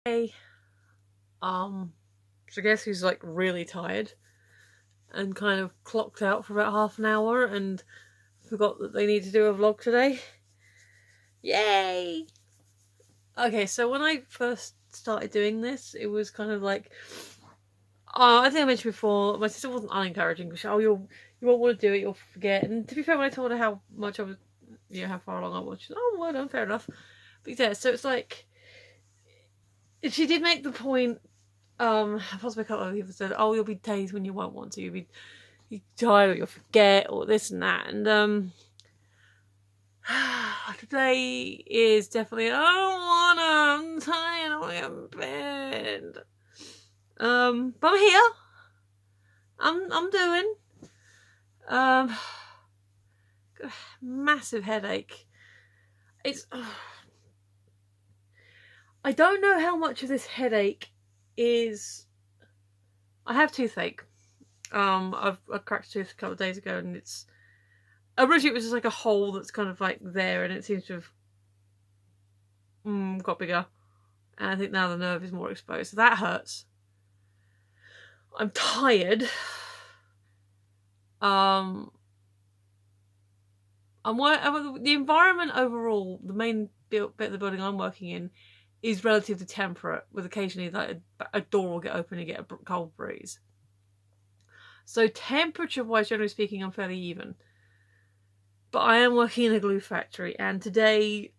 Hey, so I guess he's like really tired and kind of clocked out for about half an hour and forgot that they need to do a vlog today. Yay! Okay, so when I first started doing this, it was kind of like, I think I mentioned before, my sister wasn't unencouraging because you won't want to do it, you'll forget. And to be fair, when I told her how much I was, how far along I was, she said, "Oh, well done, fair enough." But yeah, so it's like she did make the point. Possibly a couple of people said, "Oh, you'll be days when you won't want to. You're tired, or you'll forget, or this and that." And today is definitely I don't wanna. I'm tired. I want to go to bed. But I'm here. I'm doing. Um, massive headache. It's. I don't know how much of this headache is. I have toothache. I cracked a tooth a couple of days ago, and it's originally it was just like a hole that's kind of like there, and it seems to have got bigger. And I think now the nerve is more exposed, so that hurts. I'm tired. The environment overall, the main bit of the building I'm working in, is relatively temperate, with occasionally like a door will get open and get a cold breeze. So temperature-wise, generally speaking, I'm fairly even. But I am working in a glue factory, and today,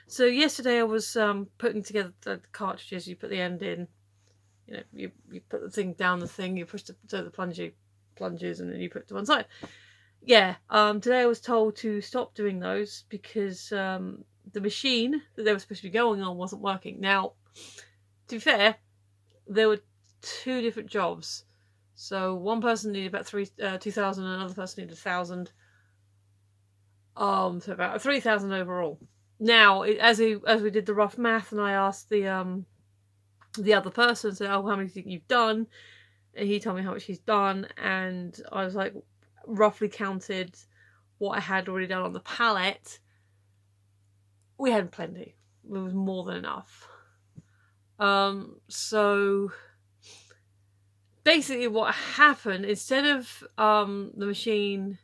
so yesterday I was putting together the cartridges. You put the end in, you put the thing down the thing, you push the plunges, and then you put it to one side. Yeah. Today I was told to stop doing those because the machine that they were supposed to be going on wasn't working. Now, to be fair, there were two different jobs. So one person needed about 2,000, and another person needed 1,000. So about 3,000 overall. Now, as we did the rough math, and I asked the other person, said, "Oh, how many do you think you've done?" And he told me how much he's done, and I was like, roughly counted what I had already done on the pallet. We had plenty. It was more than enough. So basically what happened, instead of the machine,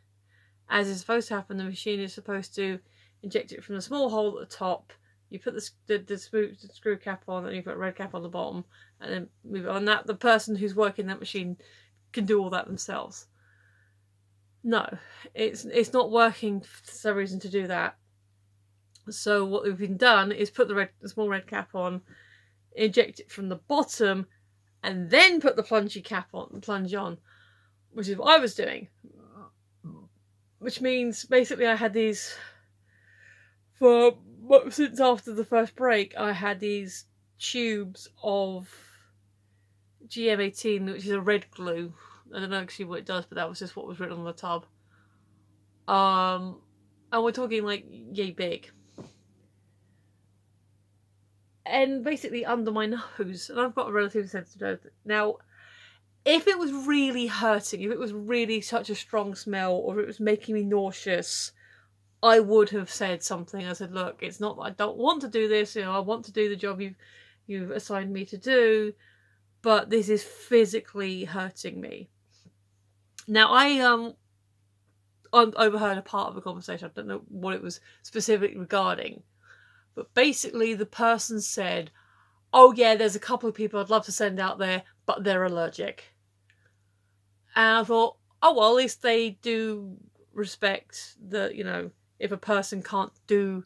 as is supposed to happen, the machine is supposed to inject it from the small hole at the top. You put the screw cap on, and you put a red cap on the bottom, and then move it on. That the person who's working that machine can do all that themselves. No, it's not working for some reason to do that. So what we've been done is put the small red cap on, inject it from the bottom, and then put the plunge on, which is what I was doing. Which means basically I had these since after the first break. I had these tubes of GM18, which is a red glue. I don't know actually what it does, but that was just what was written on the tub. And we're talking like yay big. And basically under my nose, and I've got a relatively sensitive nose. Now, if it was really hurting, if it was really such a strong smell, or if it was making me nauseous, I would have said something. I said, "Look, it's not that I don't want to do this. I want to do the job you've assigned me to do, but this is physically hurting me." Now, I overheard a part of the conversation. I don't know what it was specifically regarding, but basically the person said, "Oh yeah, there's a couple of people I'd love to send out there, but they're allergic." And I thought, oh well, at least they do respect that, if a person can't do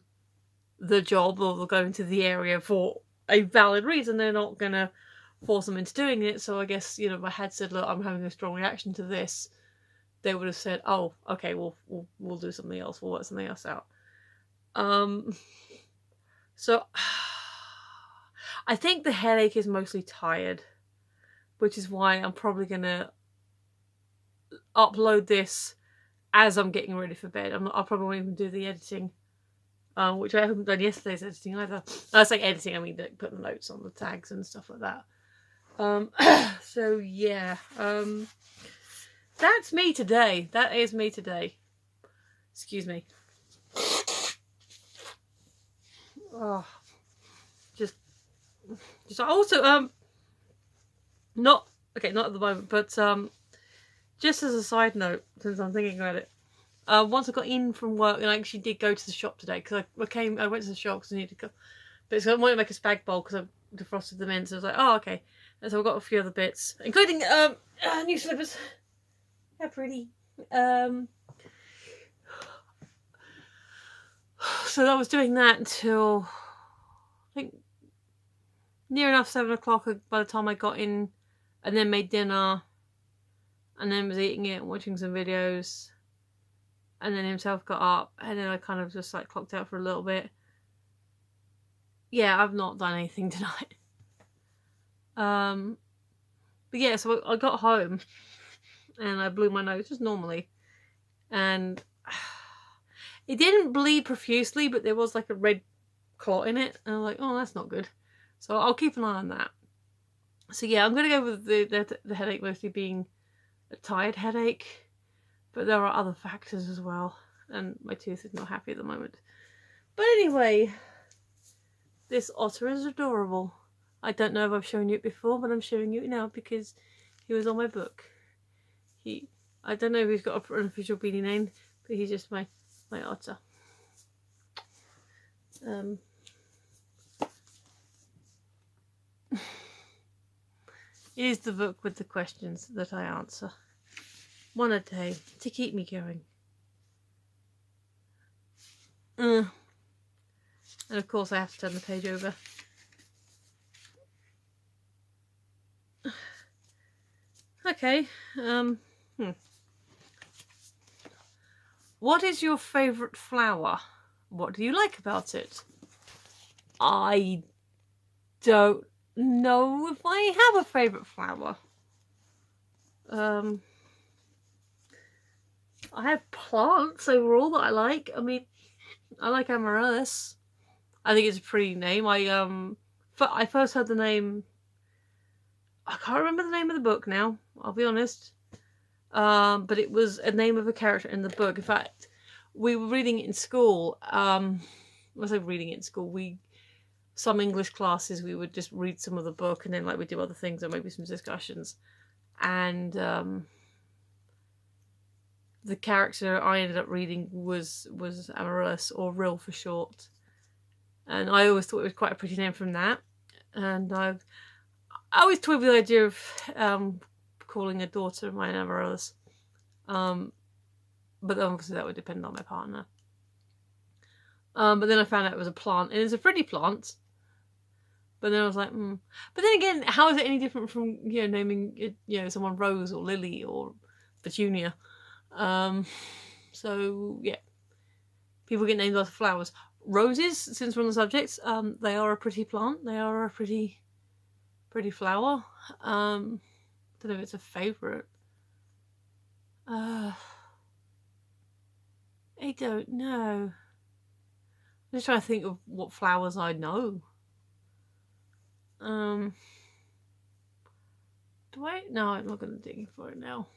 the job, or they'll go into the area for a valid reason, they're not going to force them into doing it. So I guess, if I had said, "Look, I'm having a strong reaction to this," they would have said, "Oh, okay, we'll do something else. We'll work something else out." So I think the headache is mostly tired, which is why I'm probably going to upload this as I'm getting ready for bed. I probably won't even do the editing, which I haven't done yesterday's editing either. I say editing, I mean like putting notes on the tags and stuff like that. So yeah, that's me today. That is me today. Excuse me. Oh, just just also not at the moment, but just as a side note, since I'm thinking about it, once I got in from work, and I actually did go to the shop today because I went to the shop because I needed to go, but so I wanted to make a spag bowl because I defrosted them in, so I was like, oh okay, and so I got a few other bits, including new slippers. How pretty. So I was doing that until I think near enough 7 o'clock by the time I got in, and then made dinner, and then was eating it and watching some videos, and then himself got up, and then I kind of just like clocked out for a little bit. Yeah, I've not done anything tonight. But yeah, so I got home and I blew my nose just normally, and it didn't bleed profusely, but there was like a red clot in it, and I'm like, oh, that's not good. So I'll keep an eye on that. So yeah, I'm gonna go with the headache mostly being a tired headache, but there are other factors as well, and my tooth is not happy at the moment. But anyway, this otter is adorable. I don't know if I've shown you it before, but I'm showing you it now because he was on my book. I don't know if he's got an official beanie name, but he's just my otter. Here's the book with the questions that I answer. One a day to keep me going. And of course I have to turn the page over. Okay. What is your favourite flower? What do you like about it? I don't know if I have a favourite flower. I have plants overall that I like. I mean, I like amaryllis. I think it's a pretty name. I first heard the name. I can't remember the name of the book now, I'll be honest. But it was a name of a character in the book. In fact, we were reading it in school. I was like reading it in school. Some English classes, we would just read some of the book, and then like we do other things or maybe some discussions. And the character I ended up reading was Amaryllis, or Rill for short. And I always thought it was quite a pretty name from that. And I always toyed with the idea of calling a daughter of mine Amaryllis. But obviously that would depend on my partner. But then I found out it was a plant, and it's a pretty plant. But then I was like, But then again, how is it any different from, naming, someone Rose or Lily or Petunia? So yeah, people get named after flowers. Roses, since we're on the subject, they are a pretty plant. They are a pretty flower. Don't know if it's a favourite. I don't know. I'm just trying to think of what flowers I know. Do I? No, I'm not going to dig for it now.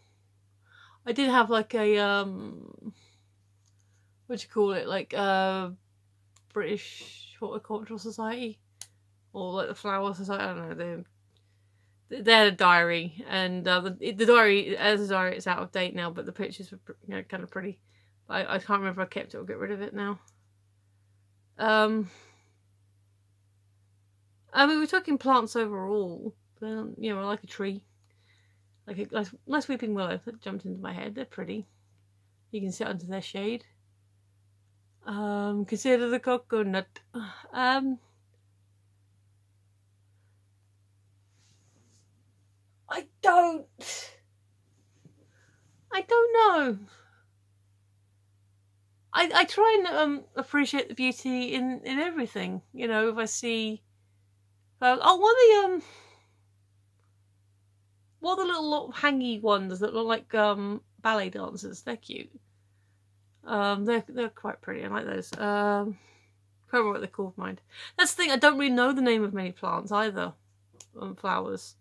I did have like a what do you call it? Like British Horticultural Society, or like the Flower Society. I don't know. They had a diary, and the diary, as a diary, it's out of date now. But the pictures were kind of pretty. I can't remember if I kept it or get rid of it now. I mean, we're talking plants overall. But, I like a tree. Like a nice weeping willow that jumped into my head. They're pretty. You can sit under their shade. Consider the coconut. I don't know. I try and appreciate the beauty in everything. If I see what are the little hangy ones that look like ballet dancers? They're cute. They're quite pretty. I like those. Can't remember what they're called. Mind. That's the thing. I don't really know the name of many plants either. Flowers.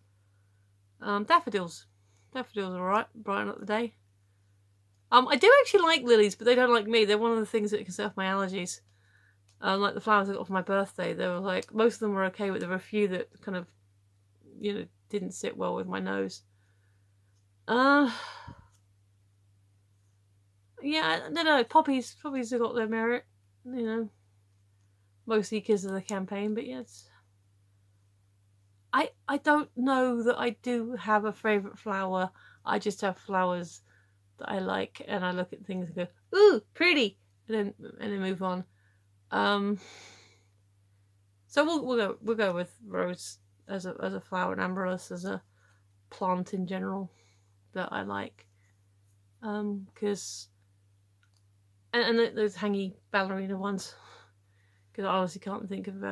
Daffodils. Daffodils are alright. Brighten up the day. I do actually like lilies, but they don't like me. They're one of the things that can set off my allergies. Like the flowers I got for my birthday, they were like, most of them were okay, but there were a few that kind of, you know, didn't sit well with my nose. Yeah, I don't know. Poppies have got their merit, you know, mostly because of the campaign. But yes, I don't know that I do have a favourite flower. I just have flowers that I like, and I look at things and go, "Ooh, pretty," and then move on. So we'll go with rose as a flower, and amaryllis as a plant in general that I like. Because and those hangy ballerina ones, because I honestly can't think of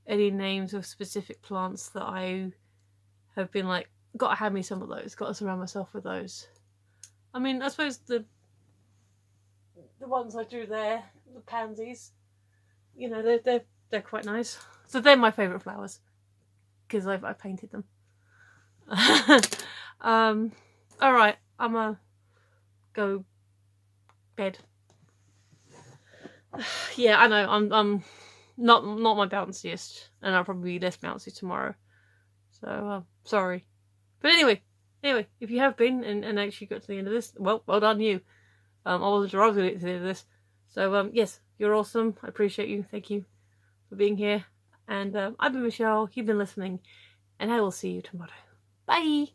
any names of specific plants that I have been like, gotta have me some of those, gotta surround myself with those. I mean, I suppose the ones I drew there, the pansies, you know, they're quite nice. So they're my favourite flowers because I painted them. All right, I'm gonna go bed. Yeah, I know I'm not my bounciest, and I'll probably be less bouncy tomorrow. So sorry, but anyway, if you have been and actually got to the end of this, well done you. I wasn't sure I was going to get to the end of this. So yes, you're awesome. I appreciate you. Thank you for being here. And I've been Michelle. You've been listening, and I will see you tomorrow. Bye.